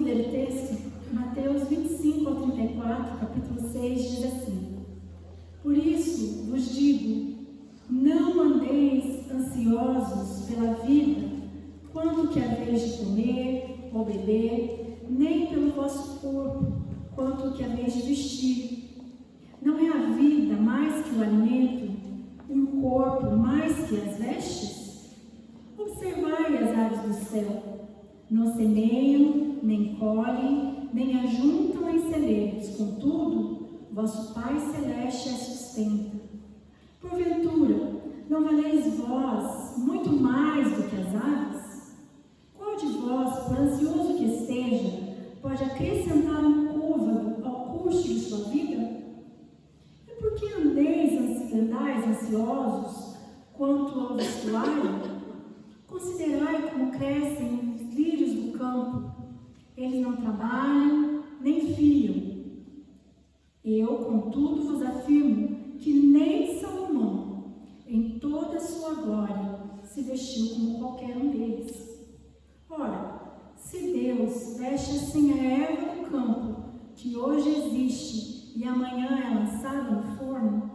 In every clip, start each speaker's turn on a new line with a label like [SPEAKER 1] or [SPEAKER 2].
[SPEAKER 1] ler o texto, Mateus 25 ao 34, capítulo 6, diz assim: Por isso vos digo, não andeis ansiosos pela vida, quanto que haveis de comer ou beber, nem pelo vosso corpo, quanto que haveis de vestir. Não é a vida mais que o alimento, e o corpo mais que as vestes? Observai as aves do céu, não semeiam, nem colhem, nem ajuntam em celeiros, contudo, vosso Pai Celeste as sustenta. Porventura, não valeis vós muito mais do que as aves? Qual de vós, por ansioso que esteja, pode acrescentar um côvado ao curso de sua vida? E por que andais ansiosos quanto ao vestuário? Considerai como crescem os lírios do campo. Eles não trabalham, nem fiam. Eu, contudo, vos afirmo que nem Salomão, em toda a sua glória, se vestiu como qualquer um deles. Ora, se Deus veste assim a erva do campo, que hoje existe e amanhã é lançada no forno,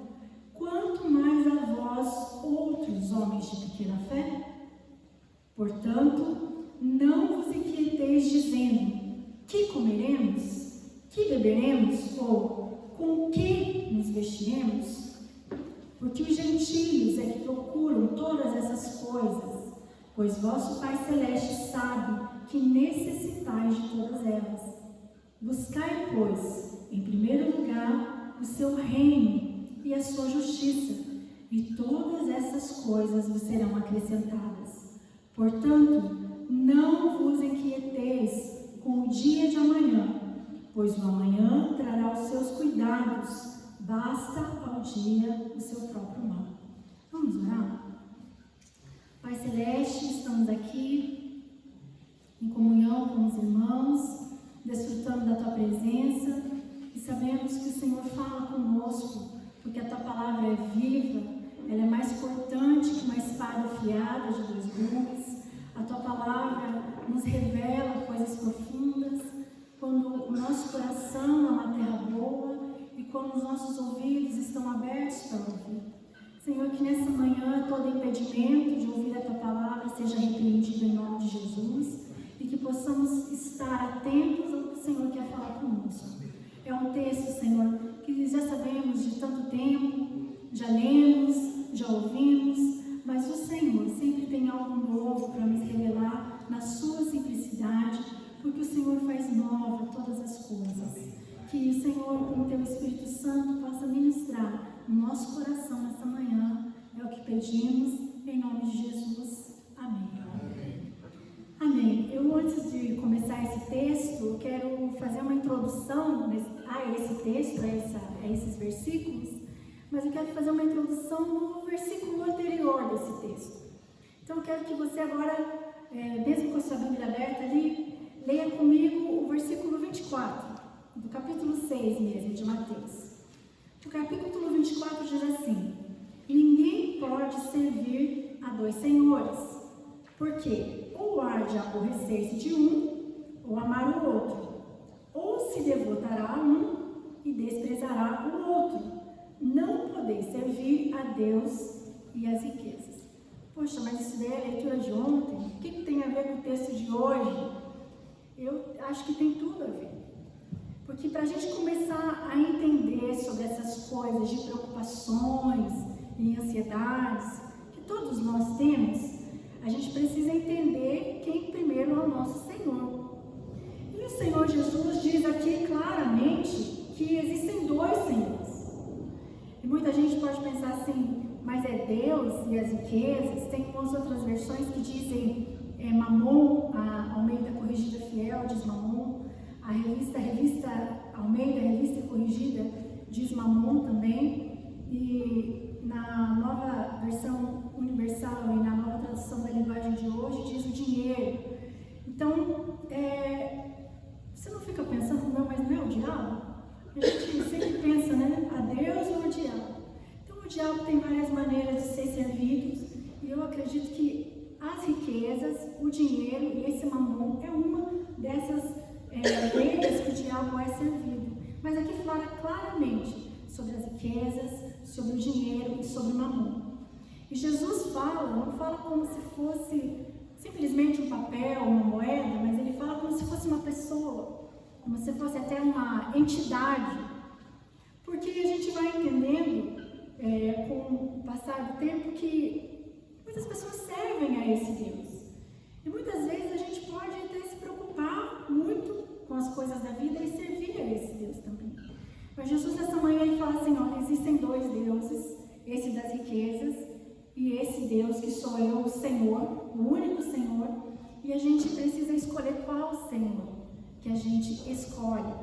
[SPEAKER 1] quanto mais a vós, outros homens de pequena fé? Portanto, não vos inquieteis dizendo: que comeremos? Que beberemos? Ou com que nos vestiremos? Porque os gentios é que procuram todas essas coisas, pois vosso Pai Celeste sabe que necessitais de todas elas. Buscai, pois, em primeiro lugar, o seu reino e a sua justiça, e todas essas coisas vos serão acrescentadas. Portanto, não vos inquieteis com o dia de amanhã, pois o amanhã trará os seus cuidados, basta ao dia o seu próprio mal. Vamos orar? Pai Celeste, estamos aqui em comunhão com os irmãos, desfrutando da Tua presença e sabemos que o Senhor fala conosco, porque a Tua palavra é viva, ela é mais cortante que uma espada afiada de 2 gumes. A Tua palavra nos revela coisas profundas, quando o nosso coração é uma terra boa e quando os nossos ouvidos estão abertos para ouvir. Senhor, que nessa manhã todo impedimento de ouvir a Tua palavra seja repreendido em nome de Jesus e que possamos estar atentos ao que o Senhor quer falar conosco. É um texto, Senhor, que já sabemos de tanto tempo, já lemos, já ouvimos, mas o Senhor sempre tem algo novo para nos revelar na sua simplicidade, porque o Senhor faz nova todas as coisas. Que o Senhor, com o Teu Espírito Santo, possa ministrar no nosso coração nessa manhã. É o que pedimos, em nome de Jesus. Amém. Amém. Eu, antes de começar esse texto, eu quero fazer uma introdução a esse texto, a esses versículos, mas eu quero fazer uma introdução no versículo anterior desse texto. Então, eu quero que você agora, mesmo com a sua Bíblia aberta ali, leia comigo o versículo 24, do capítulo 6 mesmo, de Mateus. O capítulo 24 diz assim: Ninguém pode servir a 2 senhores, porque ou há de aborrecer-se de um, ou amar o outro, ou se devotará a um e desprezará o outro. Não podeis servir a Deus e às riquezas. Poxa, mas isso daí é a leitura de ontem? O que tem a ver com o texto de hoje? Eu acho que tem tudo a ver. Porque para a gente começar a entender sobre essas coisas de preocupações e ansiedades que todos nós temos, a gente precisa entender quem primeiro é o nosso Senhor. E o Senhor Jesus diz aqui claramente que existem 2 senhores. E muita gente pode pensar assim, mas é Deus e as riquezas? Tem umas outras versões que dizem Mamon, a Almeida Corrigida Fiel diz Mamon, a revista Almeida, Revista Corrigida, diz Mamon também, e na nova versão universal e na nova tradução da linguagem de hoje diz o dinheiro. Então, você não fica pensando, não, mas não é o diabo? A gente sempre pensa, né? A Deus ou o diabo? Então, o diabo tem várias maneiras de ser servido, e eu acredito que as riquezas, o dinheiro e esse mamon é uma dessas ovelhas que o diabo é servido. Mas aqui fala claramente sobre as riquezas, sobre o dinheiro e sobre o mamon. E Jesus não fala como se fosse simplesmente um papel, uma moeda, mas ele fala como se fosse uma pessoa, como se fosse até uma entidade. Porque a gente vai entendendo, com o passar do tempo, que muitas pessoas servem a esse Deus. E muitas vezes a gente pode até se preocupar muito com as coisas da vida e servir a esse Deus também. Mas Jesus, nessa manhã, ele fala assim, ó, existem dois deuses, esse das riquezas e esse Deus que sou eu, o Senhor, o único Senhor, e a gente precisa escolher qual Senhor que a gente escolhe.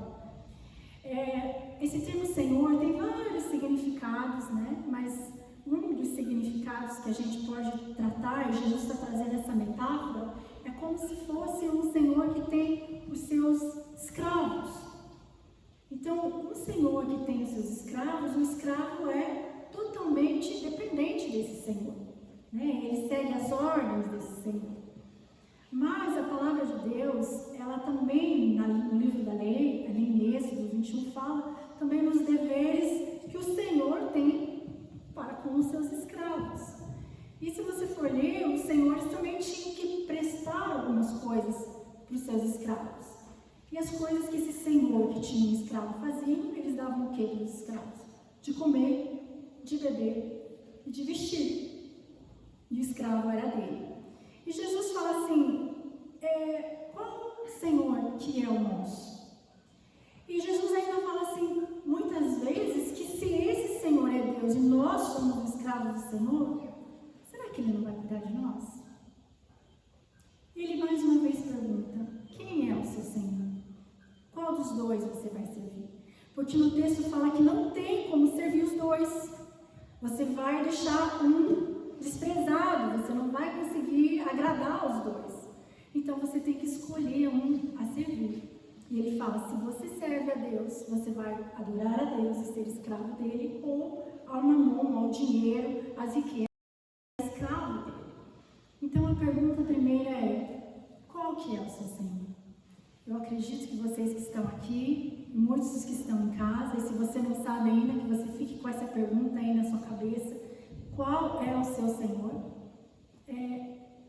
[SPEAKER 1] Esse termo Senhor tem vários significados, né? Mas um dos significados que a gente pode tratar, e Jesus está trazendo essa metáfora, é como se fosse um Senhor que tem os seus escravos. Então, um Senhor que tem os seus escravos, o escravo é totalmente dependente desse Senhor, né? Ele segue as ordens desse Senhor. Mas a palavra de Deus, ela também, no livro da lei, ali em Êxodo 21, fala também nos deveres que o Senhor tem para com os seus escravos. E se você for ler, os senhores também tinham que prestar algumas coisas para os seus escravos. E as coisas que esse senhor que tinha um escravo faziam, eles davam o que para os escravos? De comer, de beber e de vestir. E o escravo era dele. E Jesus fala assim, qual Senhor que é o nosso? E Jesus ainda fala assim, muitas vezes, que se esse Senhor é Deus e nós somos escravos do Senhor, será que Ele não vai cuidar de nós? E Ele mais uma vez pergunta, quem é o seu Senhor? Qual dos dois você vai servir? Porque no texto fala que não tem como servir os dois. Você vai deixar um desprezado, você não vai conseguir agradar os dois. Então você tem que escolher um a servir. E ele fala, se você serve a Deus, você vai adorar a Deus e ser escravo dele, ou ao mamon, ao dinheiro, às riquezas, escravo dele. Então a pergunta primeira é, qual que é o seu Senhor? Eu acredito que vocês que estão aqui, e muitos dos que estão em casa, e se você não sabe ainda, que você fique com essa pergunta aí na sua cabeça, qual é o seu Senhor?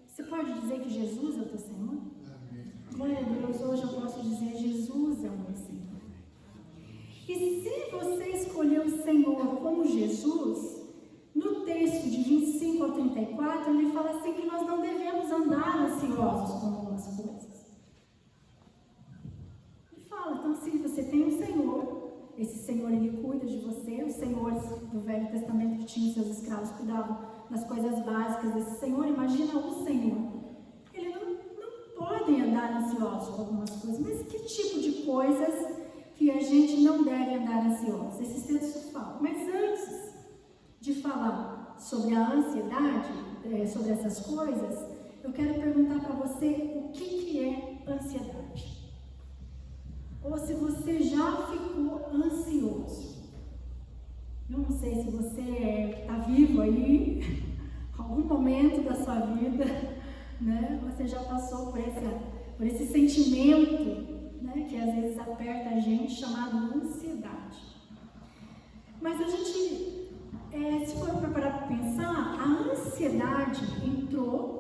[SPEAKER 1] Você pode dizer que Jesus é o teu Senhor? Amém. Glória a Deus, hoje eu posso dizer Jesus é o meu Senhor. E se você escolher o Senhor como Jesus, no texto de 25 ao 34, ele fala assim que nós não devemos andar ansiosos com algumas coisas. Ele fala, então se você tem um Senhor, esse Senhor, ele cuida de você. Os senhores do Velho Testamento que tinham seus escravos cuidavam das coisas básicas desse Senhor. Imagina o Senhor. Eles não podem andar ansiosos com algumas coisas. Mas que tipo de coisas que a gente não deve andar ansiosos? Esse texto fala. Mas antes de falar sobre a ansiedade, sobre essas coisas, eu quero perguntar para você o que é ansiedade. Ou se você já ficou ansioso. Eu não sei se você está vivo aí, algum momento da sua vida, né? Você já passou por esse sentimento, né? Que às vezes aperta a gente, chamado ansiedade. Mas a gente, se for preparar para pensar, a ansiedade entrou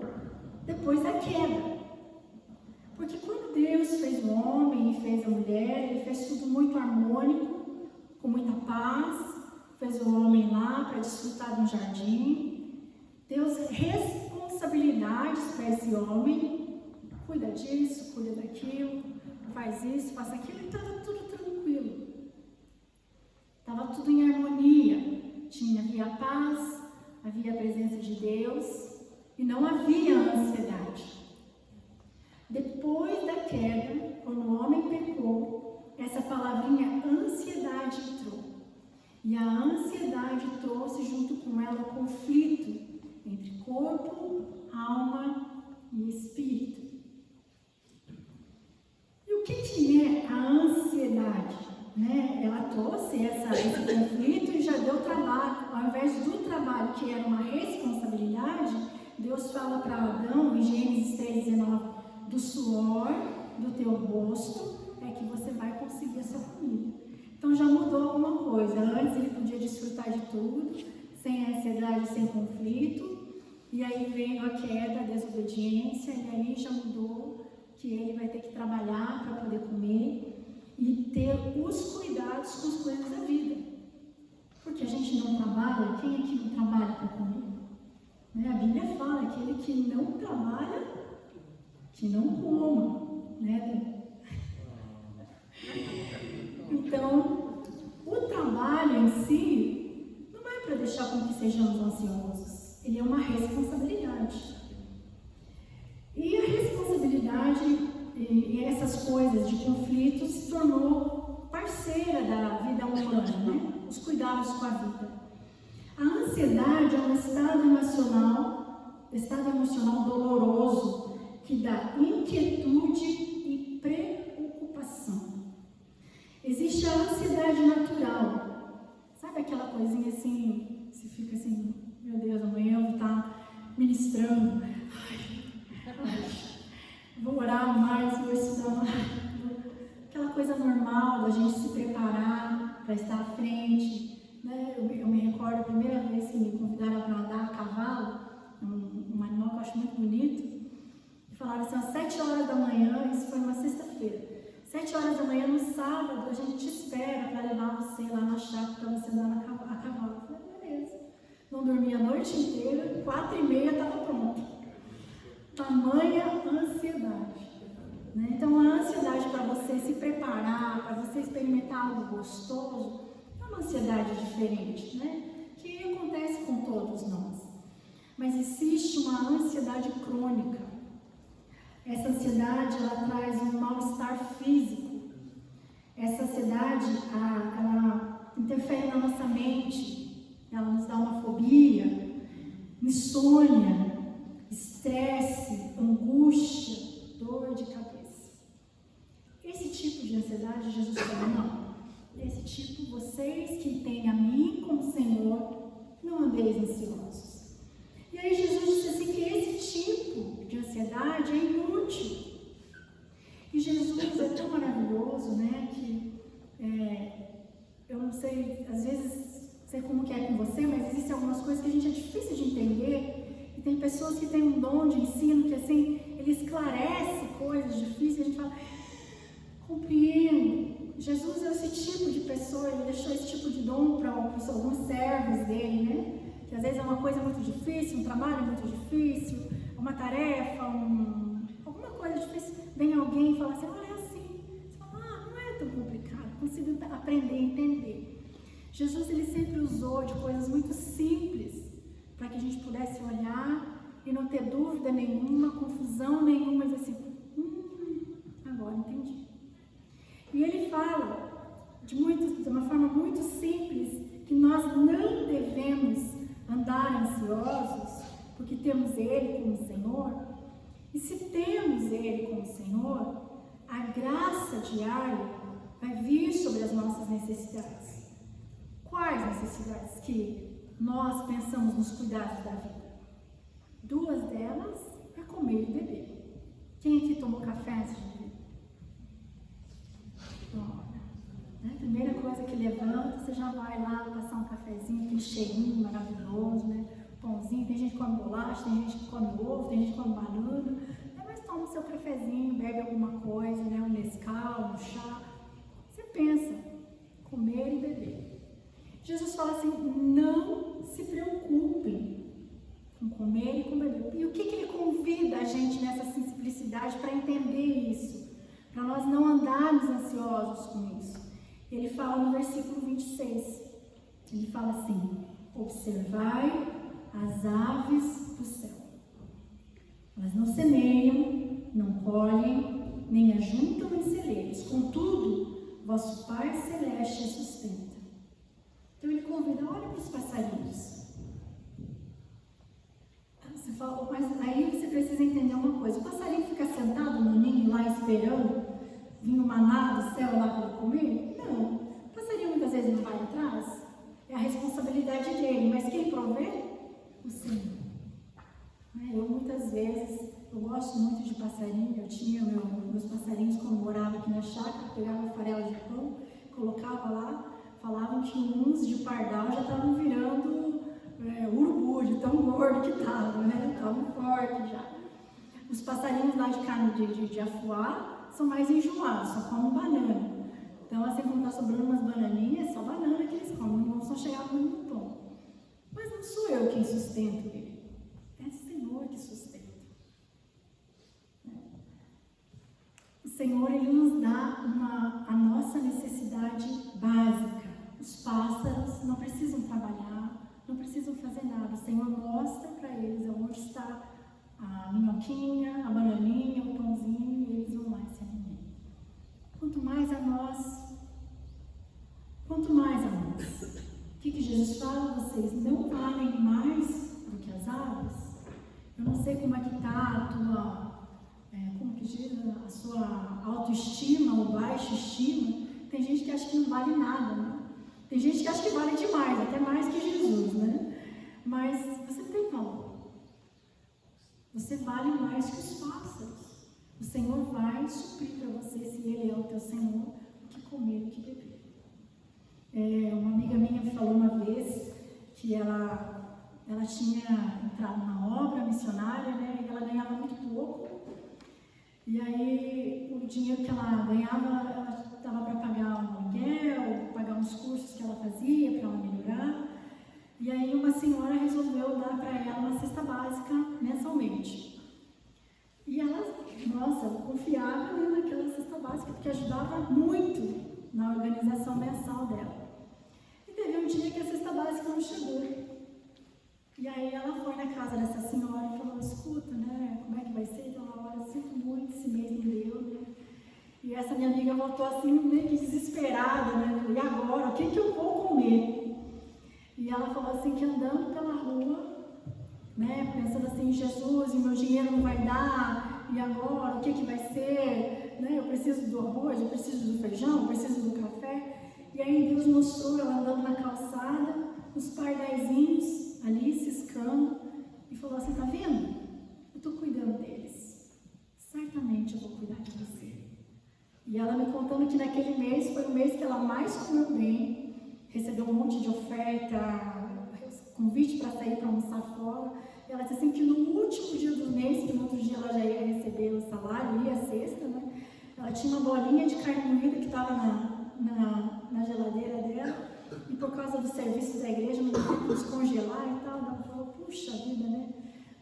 [SPEAKER 1] depois da queda. Porque quando Deus fez o homem e fez a mulher, Ele fez tudo muito harmônico, com muita paz, fez o homem lá para desfrutar de um jardim, deu responsabilidades para esse homem, cuida disso, cuida daquilo, faz isso, faz aquilo, e estava tudo tranquilo, estava tudo em harmonia, havia paz, havia a presença de Deus e não havia ansiedade. Depois da queda, quando o homem pecou, essa palavrinha ansiedade entrou. E a ansiedade trouxe junto com ela o conflito entre corpo, alma e espírito. E o que é a ansiedade? Né? Ela trouxe esse conflito e já deu trabalho. Ao invés do trabalho que era uma responsabilidade, Deus fala para Adão, em Gênesis 3:19, do suor do teu rosto é desfrutar de tudo, sem ansiedade, sem conflito. E aí veio a queda, a desobediência, e aí já mudou que ele vai ter que trabalhar para poder comer e ter os cuidados com as coisas da vida. Porque a gente não trabalha, quem aqui não trabalha para comer? Né? A Bíblia fala, aquele que não trabalha, que não coma. Né? Então, o trabalho em si não é para deixar com que sejamos ansiosos. Ele é uma responsabilidade. E a responsabilidade e essas coisas de conflito se tornou parceira da vida humana, né? Os cuidados com a vida. A ansiedade é um estado emocional doloroso que dá inquietude e preocupação. Existe a ansiedade natural. Sabe aquela coisinha assim, você fica assim, meu Deus, amanhã eu vou estar ministrando. Vou orar mais, vou estudar mais. Aquela coisa normal da gente se preparar para estar à frente. Né? Eu me recordo a primeira vez que me convidaram para andar a cavalo, um animal que eu acho muito bonito, e falaram assim, às 7 horas da manhã, isso foi uma sexta-feira, 7 horas da manhã no sábado, a gente te espera para levar você lá na chácara para você andar a cavalo. Eu falei, beleza. Não dormi a noite inteira, 4h30 estava pronto. Tamanha ansiedade. Né? Então a ansiedade para você se preparar, para você experimentar algo gostoso, é uma ansiedade diferente, né? Que acontece com todos nós. Mas existe uma ansiedade crônica. Essa ansiedade, ela traz um mal-estar físico. Essa ansiedade, ela interfere na nossa mente, ela nos dá uma fobia, insônia, estresse, angústia, dor de cabeça. Esse tipo de ansiedade, Jesus falou, não. Esse tipo, vocês que têm a mim como Senhor, não andeis ansiosos. E aí Jesus disse assim que esse tipo de ansiedade é inútil. E Jesus é tão maravilhoso, né, que eu não sei, às vezes, não sei como que é com você, mas existem algumas coisas que a gente é difícil de entender. E tem pessoas que têm um dom de ensino que assim, ele esclarece coisas difíceis e a gente fala, compreendo. Jesus é esse tipo de pessoa, ele deixou esse tipo de dom para alguns servos dele, né? Que às vezes é uma coisa muito difícil, um trabalho muito difícil, uma tarefa, alguma coisa difícil. Vem alguém e fala assim, olha, é assim. Você fala, não é tão complicado, consigo aprender a entender. Jesus, ele sempre usou de coisas muito simples para que a gente pudesse olhar e não ter dúvida nenhuma, confusão nenhuma, mas assim, agora entendi. E ele fala de uma forma muito simples que nós não devemos andar ansiosos porque temos Ele como Senhor. E se temos Ele como Senhor, a graça diária vai vir sobre as nossas necessidades. Quais necessidades que nós pensamos nos cuidados da vida? 2 delas é comer e beber. Quem aqui tomou café antes de beber? Né? Primeira coisa que levanta, você já vai lá passar um cafezinho, aquele cheirinho maravilhoso, né? Pãozinho, tem gente que come bolacha, tem gente que come ovo, tem gente que come banana, mas toma o seu cafezinho, bebe alguma coisa, né? Um Nescau, um chá. Você pensa, comer e beber. Jesus fala assim, não se preocupem com comer e com beber. E o que ele convida a gente nessa simplicidade para entender isso? Para nós não andarmos ansiosos com isso. Ele fala no versículo 26, ele fala assim, observai as aves do céu. Elas não semeiam, não colhem, nem ajuntam em celeiros. Contudo, vosso Pai Celeste as sustenta. Então ele convida, olha para os passarinhos. Você fala, mas aí você precisa entender uma coisa. O passarinho fica sentado no ninho lá esperando vir o maná do céu lá para ele comer? Não. O passarinho muitas vezes não vai atrás. É a responsabilidade dele. Mas quem provê? O Senhor. Eu muitas vezes, eu gosto muito de passarinho. Eu tinha meus passarinhos quando morava aqui na chácara. Pegava farelo de pão, colocava lá. falavam que uns de pardal já estavam virando urubu, de tão gordo que estavam, né? Estavam fortes já. Os passarinhos lá de carne de afuá são mais enjoados, só comem banana. Então, assim, quando está sobrando umas bananinhas, é só banana que eles comem, não vão só chegar muito bom. Mas não sou eu quem sustento ele, é o Senhor que sustenta. O Senhor, Ele nos dá a nossa necessidade básica. Os pássaros não precisam trabalhar, não precisam fazer nada. O Senhor mostra para eles onde está a minhoquinha, a bananinha, o pãozinho, e eles vão lá e se alimentam. Quanto mais a nós. O que Jesus fala? Vocês não valem mais do que as aves? Eu não sei como é que está a sua autoestima ou baixa estima. Tem gente que acha que não vale nada, né? Tem gente que acha que vale demais, até mais que Jesus, né? Mas você tem valor. Você vale mais que os pássaros. O Senhor vai suprir para você, se Ele é o teu Senhor, o que comer, o que beber. Uma amiga minha me falou uma vez que ela tinha entrado na obra missionária, né? E ela ganhava muito pouco. E aí o dinheiro que ela ganhava, ela dava para pagar um aluguel, pagar uns cursos que ela fazia para ela melhorar. E aí uma senhora resolveu dar para ela uma cesta básica mensalmente. E ela, confiava, né, naquela cesta básica, porque ajudava muito na organização mensal dela. E teve um dia que a cesta básica não chegou. E aí ela foi na casa dessa senhora e falou: escuta, né, como é que vai ser? Então ela, olha, sinto muito, esse mês não deu, né? E essa minha amiga voltou assim, meio que desesperada, né? E agora, o que eu vou comer? E ela falou assim, que andando pela rua, né, pensando assim, Jesus, e meu dinheiro não vai dar, e agora, o que vai ser? Né, eu preciso do arroz, eu preciso do feijão, eu preciso do café. E aí Deus mostrou ela andando na calçada, os pardaizinhos ali ciscando, e falou assim, tá vendo? Eu estou cuidando deles. Certamente eu vou cuidar de você. E ela me contando que naquele mês foi o mês que ela mais comeu bem, recebeu um monte de oferta, convite para sair para almoçar fora. E ela disse assim que no último dia do mês, que no outro dia ela já ia receber o salário, ia a sexta, né? Ela tinha uma bolinha de carne moída que estava na geladeira dela, e por causa do serviço da igreja não tinha que descongelar e tal. Ela falou, puxa vida, né?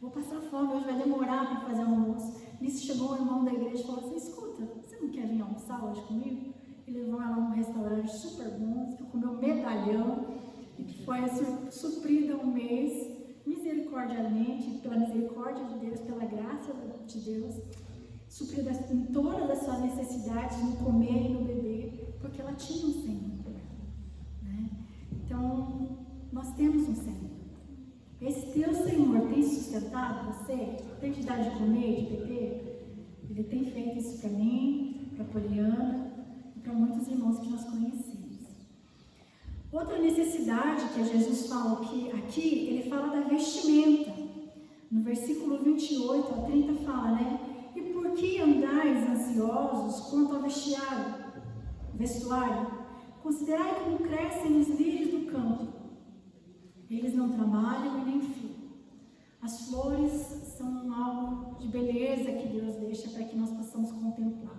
[SPEAKER 1] Vou passar fome, hoje vai demorar para fazer o almoço. Nisso chegou o irmão da igreja e falou assim, escuta, você não quer vir almoçar hoje comigo? Ele levou ela num restaurante super bom, que comeu medalhão, e que foi suprida um mês, misericordiamente, pela misericórdia de Deus, pela graça de Deus, suprida em todas as suas necessidades, no comer e no beber, porque ela tinha um Senhor por ela, né? Então, nós temos um Senhor. Esse teu Senhor tem sustentado você? Tem te dado de comer, de beber? Ele tem feito isso para mim, para Poliana, para muitos irmãos que nós conhecemos. Outra necessidade que Jesus fala aqui, ele fala da vestimenta. No versículo 28 a 30 fala, né? E por que andais ansiosos quanto ao vestuário? Considerai como crescem os lírios do campo. Eles não trabalham e nem fiam. As flores são algo de beleza que Deus deixa para que nós possamos contemplar.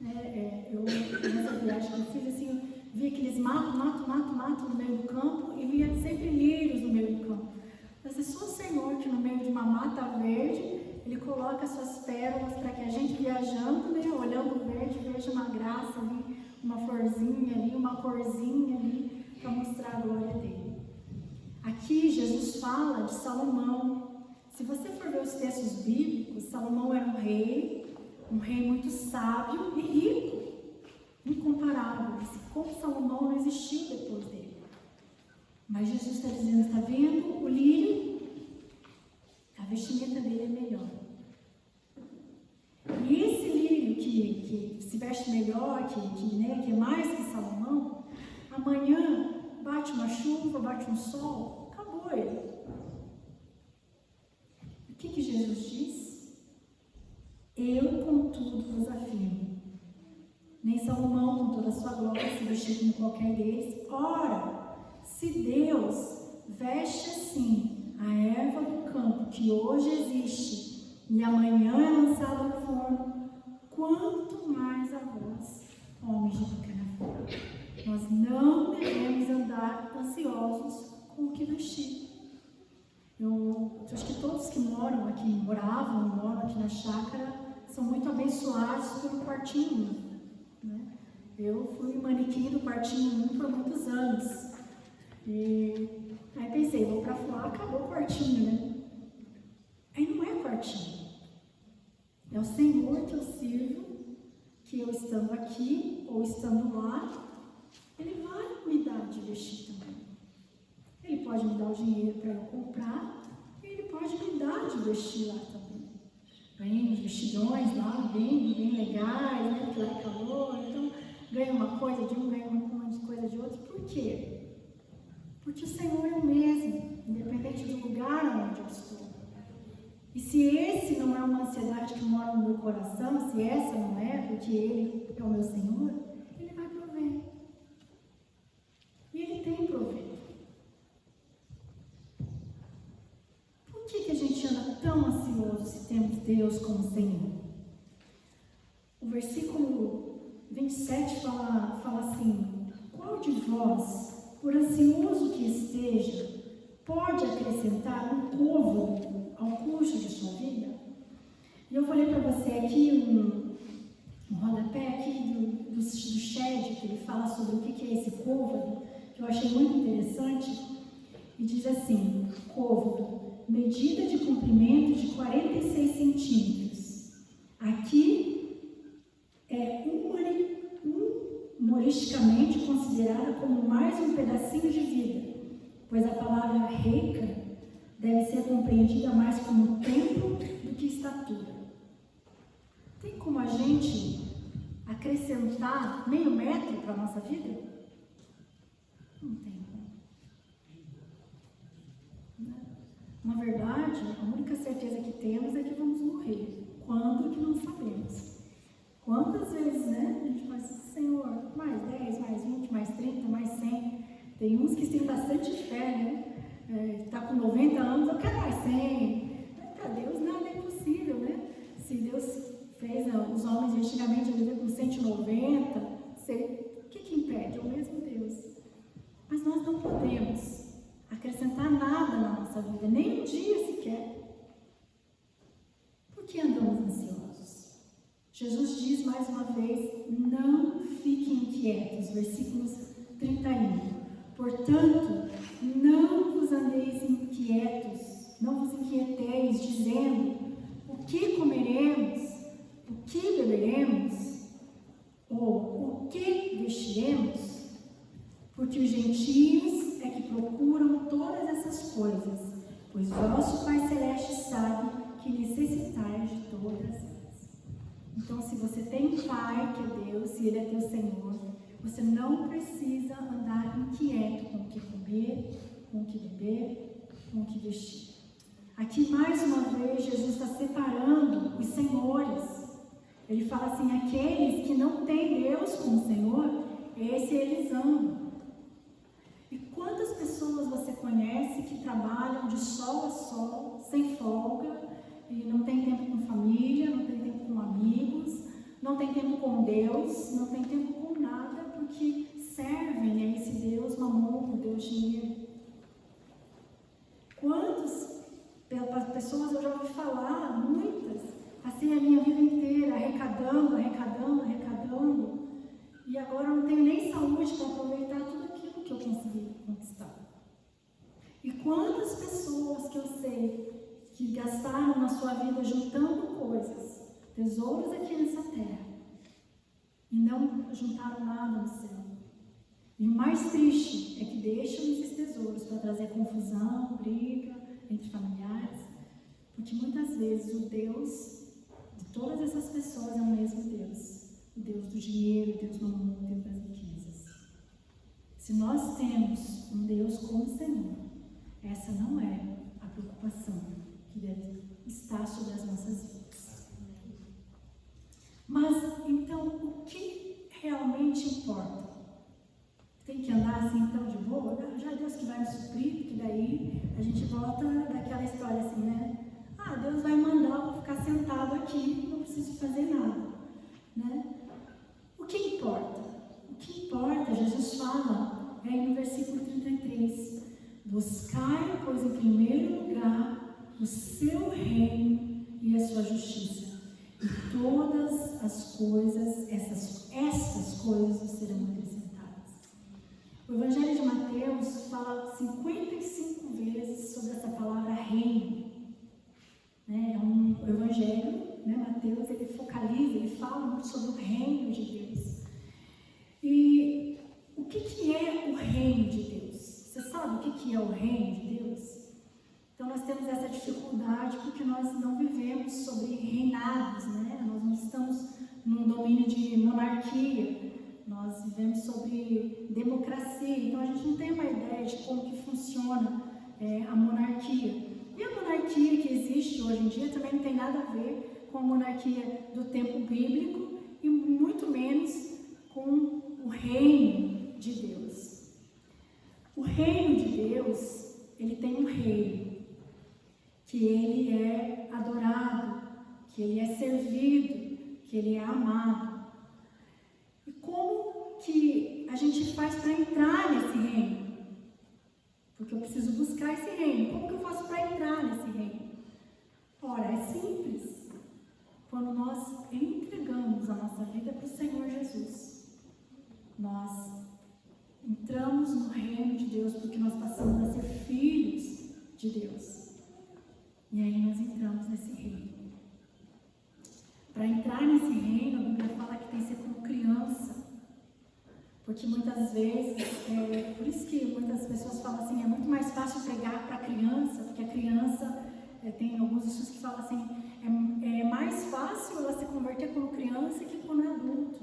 [SPEAKER 1] Nessa viagem que eu fiz, assim, eu vi aqueles mato no meio do campo e via sempre lírios no meio do campo. Mas é só o Senhor que no meio de uma mata verde, Ele coloca suas pérolas para que a gente viajando, né, olhando o verde, veja uma graça ali, uma florzinha ali, uma corzinha ali, para mostrar a glória dele. Aqui Jesus fala de Salomão. Se você for ver os textos bíblicos, Salomão era um rei muito sábio e rico, incomparável. Como Salomão não existiu depois dele. Mas Jesus está dizendo, está vendo o lírio? A vestimenta dele é melhor. E esse lírio que se veste melhor, que é mais que Salomão, amanhã bate uma chuva, bate um sol, acabou ele. O que Jesus diz? Eu, contudo, vos afirmo. Nem Salomão, com toda a sua glória, se vestir como qualquer deles. Ora, se Deus veste assim a erva do campo que hoje existe e amanhã é lançada no forno, quanto mais a vós, homens de pequena fé. Nós não devemos andar ansiosos com o que vestir. Eu acho que todos que moram aqui, moram aqui na chácara, são muito abençoados pelo quartinho 1, né? Eu fui manequim do quartinho 1 por muitos anos. E aí pensei, vou pra Fuá, acabou o quartinho, né? Aí não é quartinho. É o Senhor que eu sirvo, que eu estando aqui ou estando lá, Ele vai me dar de vestir também. Ele pode me dar o dinheiro para eu comprar, e Ele pode me dar de vestir lá também. Vem os vestidões lá, bem legais, né? Porque lá é calor, então ganha uma coisa de um, ganha uma coisa de outro. Por quê? Porque o Senhor é o mesmo, independente do lugar onde eu estou. E se esse não é uma ansiedade que mora no meu coração, se essa não é, porque Ele é o meu Senhor, Ele vai prover. E Ele tem provido. Por que a gente anda tão ansioso se temos Deus como Senhor? O versículo 27 fala assim: qual de vós, por ansioso que esteja, pode acrescentar um côvado ao curso de sua vida? E eu vou ler para você aqui um rodapé aqui do Shed, que ele fala sobre o que é esse côvado, que eu achei muito interessante, e diz assim: côvado, medida de comprimento de 46 centímetros. Aqui é humoristicamente considerada como mais um pedacinho de vida, pois a palavra reica deve ser compreendida mais como tempo do que estatura. Tem como a gente acrescentar meio metro para a nossa vida? Não tem. Na verdade, a única certeza que temos é que vamos morrer. Quando que não sabemos. Quantas vezes, né? A gente fala assim: Senhor, mais 10, mais 20, mais 30, mais 100. Tem uns que têm bastante fé, né? Está com 90 anos, eu quero mais 100. Para Deus nada é impossível, né? Se Deus fez os homens antigamente a viver com 190, o que impede? É o mesmo Deus. Mas nós não podemos acrescentar nada na nossa vida, nem um dia sequer. Por que andamos ansiosos? Jesus diz mais uma vez: não fiquem inquietos, versículos 31. Portanto, não vos andeis inquietos, não vos inquieteis, dizendo: o que comeremos, o que beberemos, ou o que vestiremos? Porque os gentios é que procuram todas essas coisas, pois vosso Pai Celeste sabe que necessitais de todas elas. Então, se você tem um Pai que é Deus, se Ele é teu Senhor, você não precisa andar inquieto com o que comer, com o que beber, com o que vestir. Aqui, mais uma vez, Jesus está separando os senhores. Ele fala assim: aqueles que não têm Deus como Senhor, esse eles amam. E quantas pessoas você conhece que trabalham de sol a sol, sem folga, e não tem tempo com família, não tem tempo com amigos, não tem tempo com Deus, não tem tempo com nada, porque servem a esse Deus mamon, o Deus dinheiro. Quantas pessoas eu já ouvi falar, muitas, passei a minha vida inteira arrecadando, e agora eu não tenho nem saúde para aproveitar tudo aquilo que eu consegui conquistar. E quantas pessoas que eu sei que gastaram na sua vida juntando coisas, tesouros aqui nessa terra, e não juntaram nada no céu. E o mais triste é que deixam esses tesouros para trazer confusão, briga entre familiares, porque muitas vezes o Deus de todas essas pessoas é o mesmo Deus. O Deus do dinheiro, o Deus do amor, o Deus das riquezas. Se nós temos um Deus como Senhor, essa não é a preocupação que deve estar sobre as nossas vidas. Mas, então, o que realmente importa? terminar assim tão de boa, já é Deus que vai me suprir, porque daí a gente volta daquela história assim, né? Ah, Deus vai mandar, eu vou ficar sentado aqui, não preciso fazer nada, né? O que importa? O que importa, Jesus fala, aí no versículo 33, buscai, pois, em primeiro lugar, o seu reino e a sua justiça, e todas as coisas, estas coisas vos serão acrescentadas. O Evangelho de Mateus fala 55 vezes sobre essa palavra reino. É um evangelho, né? Mateus, ele focaliza, ele fala muito sobre o reino de Deus. E o que é o reino de Deus? Você sabe o que é o reino de Deus? Então nós temos essa dificuldade porque nós não vivemos sobre reinados, né? Nós não estamos num domínio de monarquia, nós vivemos sobre democracia, então a gente não tem uma ideia de como que funciona a monarquia. E a monarquia que existe hoje em dia também não tem nada a ver com a monarquia do tempo bíblico e muito menos com o reino de Deus. O reino de Deus, ele tem um rei, que ele é adorado, que ele é servido, que ele é amado. E como que a gente faz para entrar nesse reino? Porque eu preciso buscar esse reino. Como que eu faço para entrar nesse reino? Ora, é simples. Quando nós entregamos a nossa vida para o Senhor Jesus, nós entramos no reino de Deus porque nós passamos a ser filhos de Deus. E aí nós entramos nesse reino. Para entrar nesse reino, a Bíblia fala que tem que ser como criança. Porque muitas vezes, por isso que muitas pessoas falam assim, é muito mais fácil pregar para a criança, porque a criança, tem alguns estudos que falam assim, é mais fácil ela se converter como criança que quando é adulto.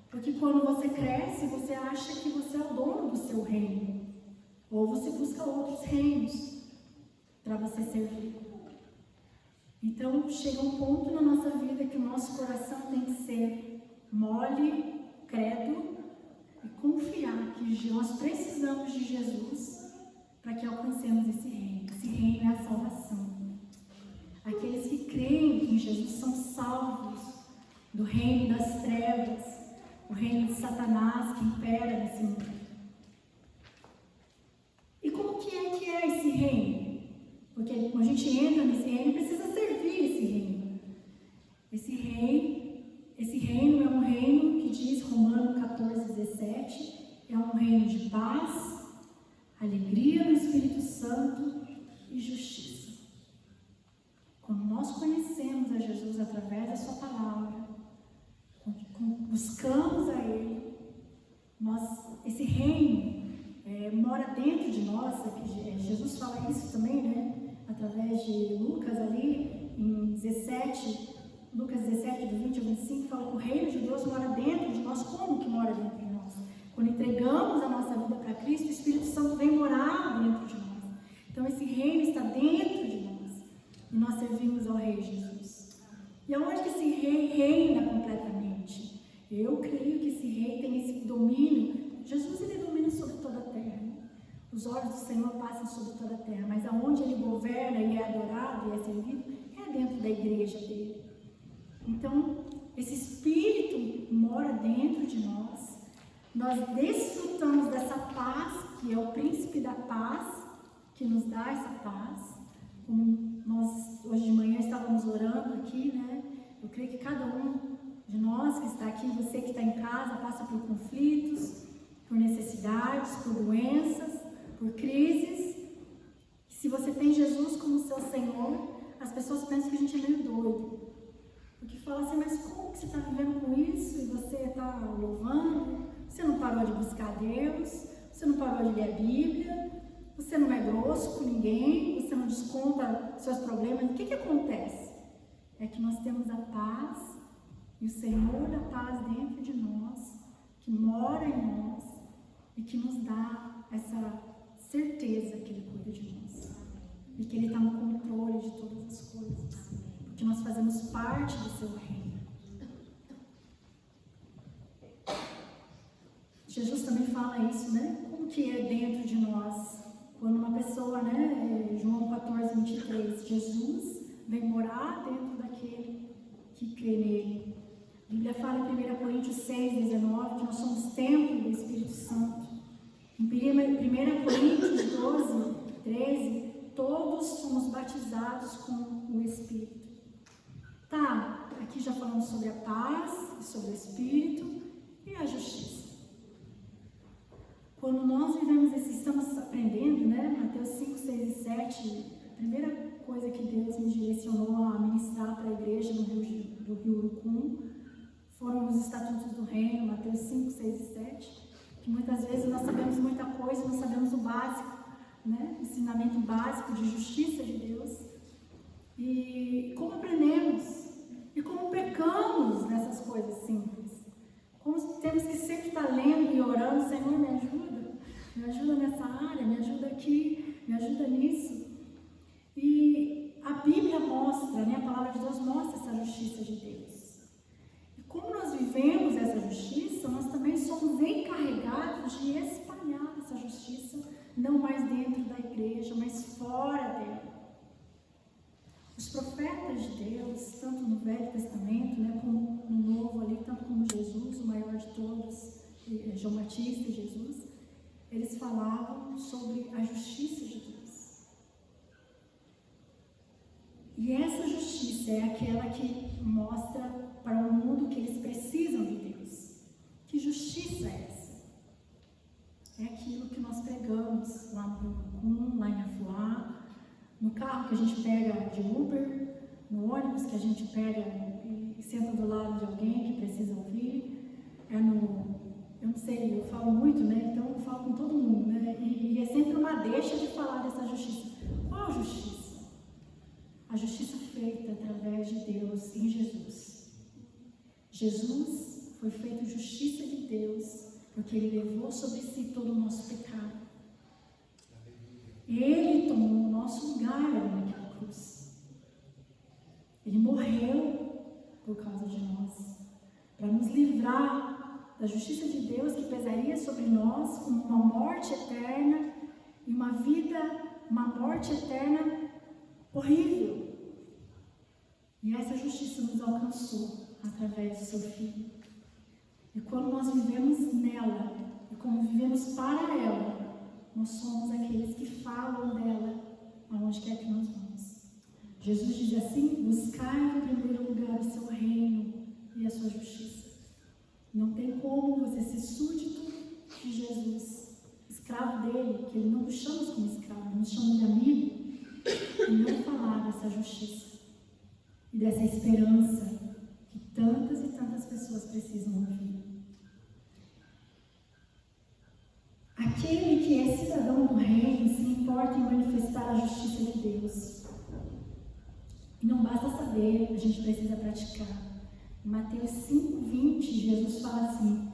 [SPEAKER 1] Porque quando você cresce, você acha que você é o dono do seu reino. Ou você busca outros reinos para você servir. Então, chega um ponto na nossa vida que o nosso coração tem que ser mole, credo, e confiar que nós precisamos de Jesus para que alcancemos esse reino. Esse reino é a salvação. Aqueles que creem em Jesus são salvos do reino das trevas, o reino de Satanás que impera nesse mundo. E como que é esse reino? Porque quando a gente entra nesse reino, precisa servir esse reino. Esse reino é um reino que diz Romanos 14:17, é um reino de paz, alegria no Espírito Santo e justiça. Quando nós conhecemos a Jesus através da sua palavra, buscamos a Ele, esse reino mora dentro de nós. Jesus fala isso também, né? Através de Lucas ali, em 17, Lucas 17, do 20 ao 25, fala que o reino de Deus mora dentro de nós. Como que mora dentro de nós? Quando entregamos a nossa vida para Cristo, o Espírito Santo vem morar dentro de nós. Então esse reino está dentro de nós. E nós servimos ao Rei Jesus. E aonde que esse Rei reina completamente? Eu creio que esse Rei tem esse domínio. Jesus, ele domina sobre toda a terra. Os olhos do Senhor passam sobre toda a terra. Mas aonde ele governa e é adorado e é servido, é dentro da igreja dele. Então, esse Espírito mora dentro de nós. Nós desfrutamos dessa paz, que é o príncipe da paz, que nos dá essa paz. Como nós, hoje de manhã, estávamos orando aqui, né? Eu creio que cada um de nós que está aqui, você que está em casa, passa por conflitos, por necessidades, por doenças, por crises. Se você tem Jesus como seu Senhor, as pessoas pensam que a gente é meio doido. Porque fala assim, mas como que você está vivendo com isso e você está louvando? Você não parou de buscar Deus? Você não parou de ler a Bíblia? Você não é grosso com ninguém? Você não desconta seus problemas? O que acontece? É que nós temos a paz e o Senhor da paz dentro de nós, que mora em nós e que nos dá essa certeza que Ele cuida de nós e que Ele está no controle de todas as coisas, porque nós fazemos parte do seu reino. Jesus também fala isso, né? Como que é dentro de nós? Quando uma pessoa, né? João 14, 23, Jesus vem morar dentro daquele que crê nele. A Bíblia fala em 1 Coríntios 6, 19, que nós somos templo do Espírito Santo. Em 1 Coríntios 12, 13, todos somos batizados com o Espírito. Tá, aqui já falamos sobre a paz, sobre o Espírito e a justiça. Quando nós vivemos esse, estamos aprendendo, né? Mateus 5, 6 e 7, a primeira coisa que Deus me direcionou a ministrar para a igreja do Rio Urucum foram os estatutos do reino, Mateus 5, 6 e 7, que muitas vezes nós sabemos muita coisa, não sabemos o básico, né? Ensinamento básico de justiça de Deus. E como aprendemos, e como pecamos nessas coisas simples. Como temos que sempre estar lendo e orando, Senhor, me ajuda nessa área, me ajuda aqui, me ajuda nisso. E a Bíblia mostra, né, a palavra de Deus mostra essa justiça de Deus. E como nós vivemos essa justiça, nós também somos encarregados de espalhar essa justiça, não mais dentro da igreja, mas fora dela. Os profetas de Deus, tanto no Velho Testamento, né, como no Novo ali, tanto como Jesus, o maior de todos, João Batista e Jesus, eles falavam sobre a justiça de Deus. E essa justiça é aquela que mostra para o mundo que eles precisam de Deus. Que justiça é essa? É aquilo que nós pregamos lá no Urucum, lá em Afuá, no carro que a gente pega de Uber, no ônibus que a gente pega e senta do lado de alguém que precisa ouvir, eu não sei, eu falo muito, né? Então eu falo com todo mundo, né? E é sempre uma deixa de falar dessa justiça. Qual a justiça? A justiça feita através de Deus em Jesus. Jesus foi feito justiça de Deus porque Ele levou sobre si todo o nosso pecado. Ele tomou o nosso lugar ali naquela cruz. Ele morreu por causa de nós, para nos livrar da justiça de Deus que pesaria sobre nós como uma morte eterna e uma morte eterna horrível. E essa justiça nos alcançou através do seu Filho. E quando nós vivemos nela, e como vivemos para ela, nós somos aqueles que falam dela aonde quer que nós vamos. Jesus diz assim: buscai em primeiro lugar o seu reino e a sua justiça. Não tem como você ser súdito de Jesus, escravo dele, que ele não nos chama como escravo, nos chama de amigo, e não falar dessa justiça e dessa esperança que tantas e tantas pessoas precisam ouvir. Aquele que é cidadão do reino se importa em manifestar a justiça de Deus. E não basta saber, a gente precisa praticar. Em Mateus 5:20, Jesus fala assim: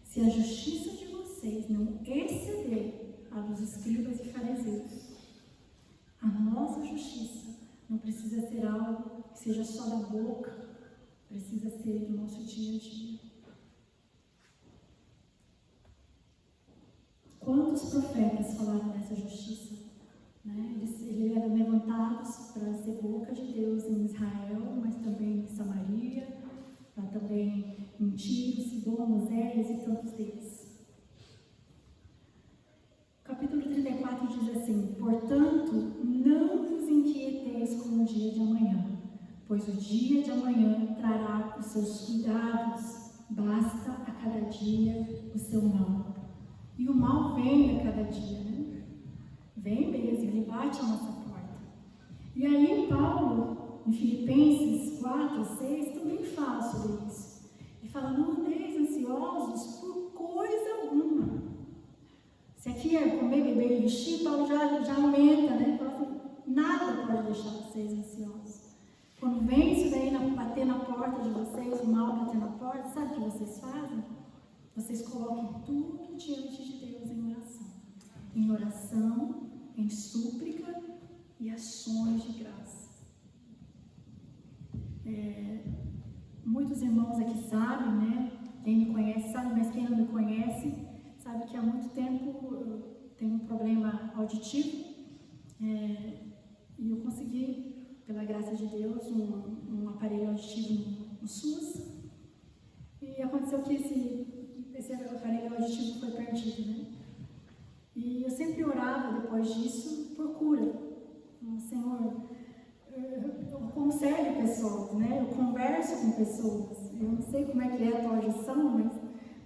[SPEAKER 1] se a justiça de vocês não exceder a dos escribas e fariseus, a nossa justiça não precisa ser algo que seja só da boca, precisa ser do nosso dia a dia. Quantos profetas falaram dessa justiça? Né? Eles eram levantados para ser boca de Deus em Israel, mas também em Samaria, também em Tiro, Sidom, Moisés e tantos deles. O capítulo 34 diz assim: portanto, não vos inquieteis com o dia de amanhã, pois o dia de amanhã trará os seus cuidados, basta a cada dia o seu mal. E o mal vem a cada dia, né? Vem mesmo, ele bate a nossa porta. E aí Paulo, em Filipenses 4, 6, também fala sobre isso. Ele fala: não andeis ansiosos por coisa alguma. Se aqui é comer, beber e vestir, Paulo já aumenta, né? Fala assim: nada pode deixar vocês ansiosos. Quando vem isso daí bater na porta de vocês, o mal bater na porta, sabe o que vocês fazem? Vocês colocam tudo diante de Deus em oração. Em oração, em súplica e ações de graça. Muitos irmãos aqui sabem, né? Quem me conhece sabe, mas quem não me conhece, auditivo, e eu consegui, pela graça de Deus, um aparelho auditivo no SUS, e aconteceu que esse aparelho auditivo foi perdido, né? E eu sempre orava depois disso por cura. Senhor, eu conselho pessoas, né? Eu converso com pessoas. Eu não sei como é que é a tua audição, mas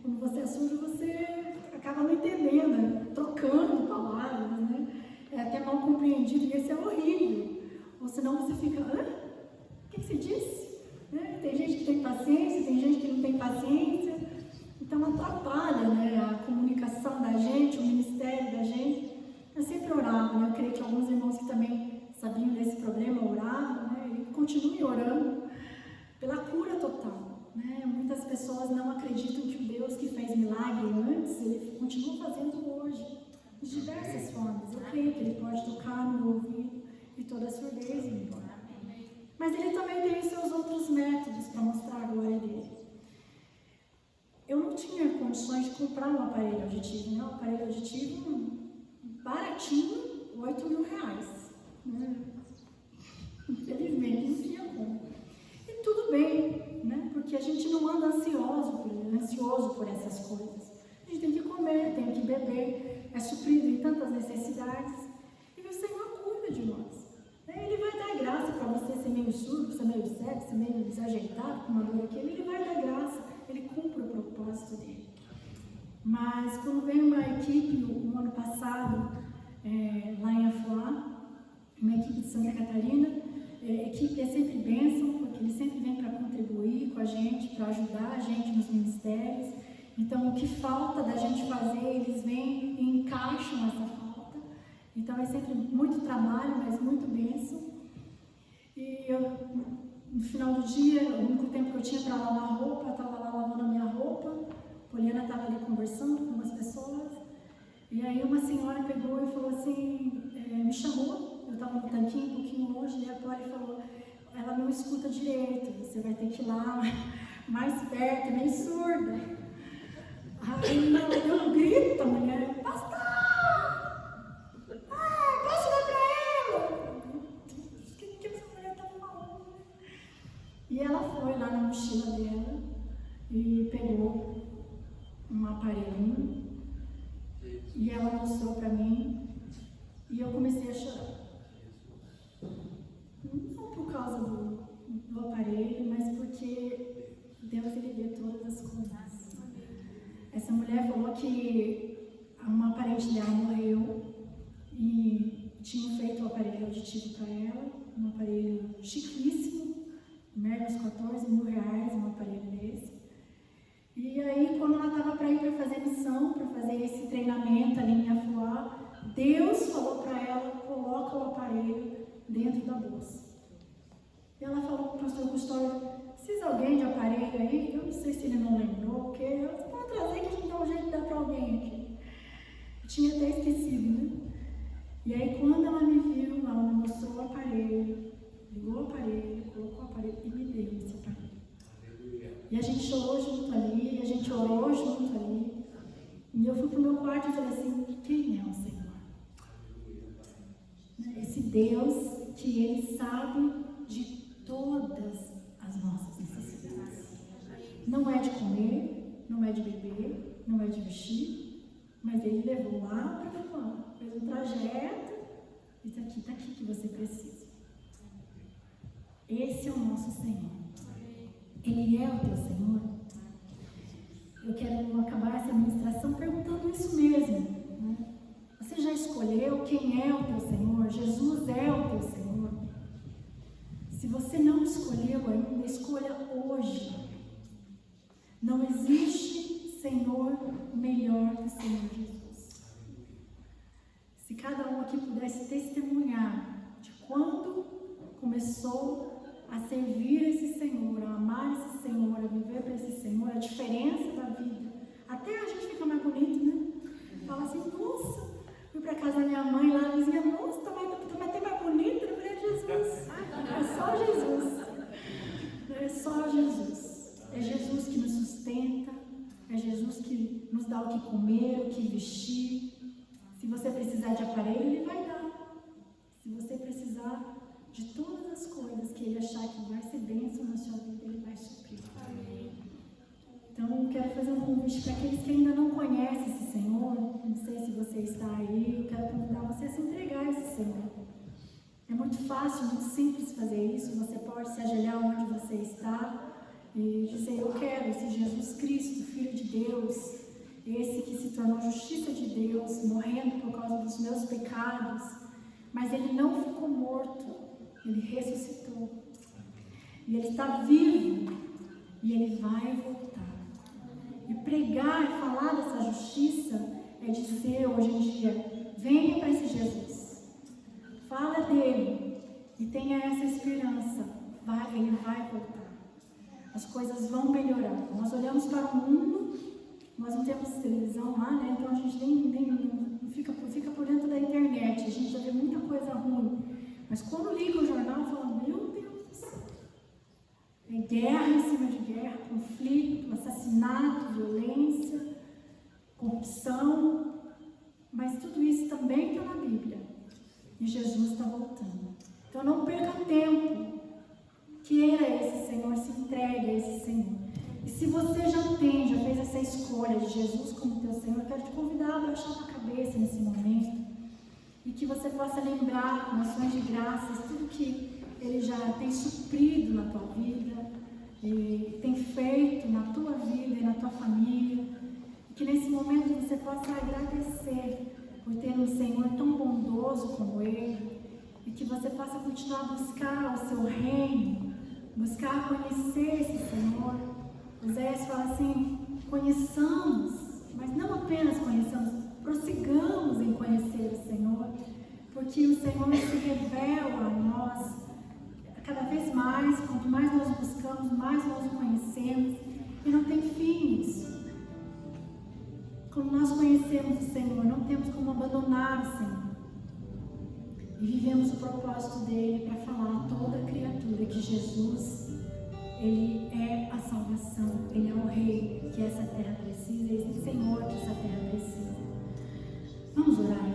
[SPEAKER 1] quando você é surdo, você acaba não entendendo, né? Trocando palavras, né? É até mal compreendido, e isso é horrível. Ou senão você fica, o que você disse? Né? Tem gente que tem paciência, tem gente que não tem paciência. Então atrapalha, né, a comunicação da gente, o ministério da gente. Eu sempre orava, né? Eu creio que alguns irmãos que também sabiam desse problema oravam, né? E continuem orando pela cura total, né? Muitas pessoas não acreditam que o Deus que fez milagre antes, Ele continua fazendo hoje, de diversas formas. Eu creio que Ele pode tocar no meu ouvido e toda a surdez ir embora. Mas Ele também tem os seus outros métodos para mostrar a glória dEle. Eu não tinha condições de comprar um aparelho auditivo, né? Um aparelho auditivo baratinho, R$8.000, né? Infelizmente, não tinha como. E tudo bem, né? Porque a gente não anda ansioso por essas coisas. A gente tem que comer, tem que beber, é suprido em tantas necessidades. E o Senhor cuida de nós. Ele vai dar graça para você ser meio surdo, ser meio cego, ser meio desajeitado, com uma dor aqui. Ele vai dar graça. Ele cumpre o propósito dele. Mas quando veio uma equipe, no ano passado, lá em Afuá, uma equipe de Santa Catarina, a equipe é sempre bênção, porque eles sempre vêm para contribuir com a gente, para ajudar a gente nos ministérios. Então, o que falta da gente fazer, eles vêm e encaixam essa falta. Então, é sempre muito trabalho, mas muito bênção. E no final do dia, o único tempo que eu tinha para lavar a roupa, eu estava lá lavando a minha roupa, a Poliana estava ali conversando com umas pessoas, e aí uma senhora pegou e falou assim, me chamou, eu estava no tanquinho um pouquinho longe, e a Poli falou, ela não escuta direito, você vai ter que ir lá mais perto, meio surda. Aí ela deu um grito, a mulher, pastor! Posso dar para ela? O que essa mulher está falando? E ela foi lá na mochila dela e pegou um aparelhinho e ela mostrou para mim e eu comecei a chorar. Não por causa do aparelho, mas porque Deus, Ele vê todas as coisas. Essa mulher falou que uma parente dela morreu e tinham feito o aparelho auditivo para ela, um aparelho chiquíssimo, uns R$14.000, um aparelho desse. E aí, quando ela estava para ir para fazer missão, para fazer esse treinamento ali em Afuá, Deus falou para ela, coloca o aparelho dentro da bolsa. E ela falou para o pastor Custódio, precisa alguém de aparelho aí? Eu não sei se ele não lembrou, porque eu vou trazer que a gente dá um jeito de dar para alguém aqui. Eu tinha até esquecido, né? E aí, quando ela me viu, ela me mostrou o aparelho, ligou o aparelho, colocou o aparelho e me deu esse aparelho. E a gente chorou junto ali, a gente orou junto ali. E eu fui para o meu quarto e falei assim, quem é o Senhor? Esse Deus que Ele sabe de todas as nossas necessidades. Não é de comer, não é de beber, não é de vestir, mas Ele levou lá para fora, fez um trajeto e está aqui que você precisa. Esse é o nosso Senhor. Ele é o teu Senhor? Eu quero acabar essa ministração perguntando isso mesmo, né? Você já escolheu quem é o teu Senhor? Jesus é o teu Senhor? Se você não escolheu ainda, escolha hoje. Não existe Senhor melhor que o Senhor Jesus. Se cada um aqui pudesse testemunhar de quando começou a servir esse Senhor, a amar esse Senhor, a viver para esse Senhor, a diferença da vida. Até a gente fica mais bonito, né? Fala assim, nossa, fui para casa da minha mãe lá, a vizinha, nossa, tá até mais bonita. Eu falei, Jesus, é só Jesus. É só Jesus. É Jesus que nos sustenta, é Jesus que nos dá o que comer, o que vestir. Se você precisar de aparelho, Ele vai dar. Se você precisar de todas as coisas que Ele achar que vai ser bênção na sua vida, Ele vai suprir. Então, eu quero fazer um convite para aqueles que ainda não conhecem esse Senhor. Não sei se você está aí, eu quero convidar você a se entregar a esse Senhor. É muito fácil, muito simples fazer isso. Você pode se ajoelhar onde você está e dizer: eu quero esse Jesus Cristo, Filho de Deus, esse que se tornou justiça de Deus, morrendo por causa dos meus pecados. Mas Ele não ficou morto, Ele ressuscitou. E Ele está vivo, e Ele vai voltar. E pregar e falar dessa justiça é dizer hoje em dia: venha para esse Jesus. Fala dele e tenha essa esperança. Ele vai voltar. As coisas vão melhorar. Nós olhamos para o mundo, nós não temos televisão lá, né? Então a gente nem fica por dentro da internet. A gente já vê muita coisa ruim. Mas quando liga o jornal, fala: meu Deus do céu. É guerra em cima de guerra, conflito, assassinato, violência, corrupção. Mas tudo isso também está na Bíblia. E Jesus está voltando. Então não perca tempo. Queira esse Senhor, se entregue a esse Senhor. E se você já fez essa escolha de Jesus como teu Senhor, eu quero te convidar a baixar a tua cabeça nesse momento. E que você possa lembrar com ações de graças tudo que Ele já tem suprido na tua vida, e tem feito na tua vida e na tua família. E que nesse momento você possa agradecer por ter um Senhor tão bondoso como Ele, e que você possa continuar a buscar o seu reino, buscar conhecer esse Senhor. Oséias fala assim: conheçamos, mas não apenas conheçamos, prossigamos em conhecer o Senhor, porque o Senhor se revela a nós cada vez mais. Quanto mais nós buscamos, mais nós o conhecemos, e não tem fim isso. Como nós conhecemos o Senhor, não temos como abandonar o Senhor. E vivemos o propósito dele para falar a toda criatura que Jesus, Ele é a salvação, Ele é o Rei que essa terra precisa, Ele é o Senhor que essa terra precisa. Vamos orar.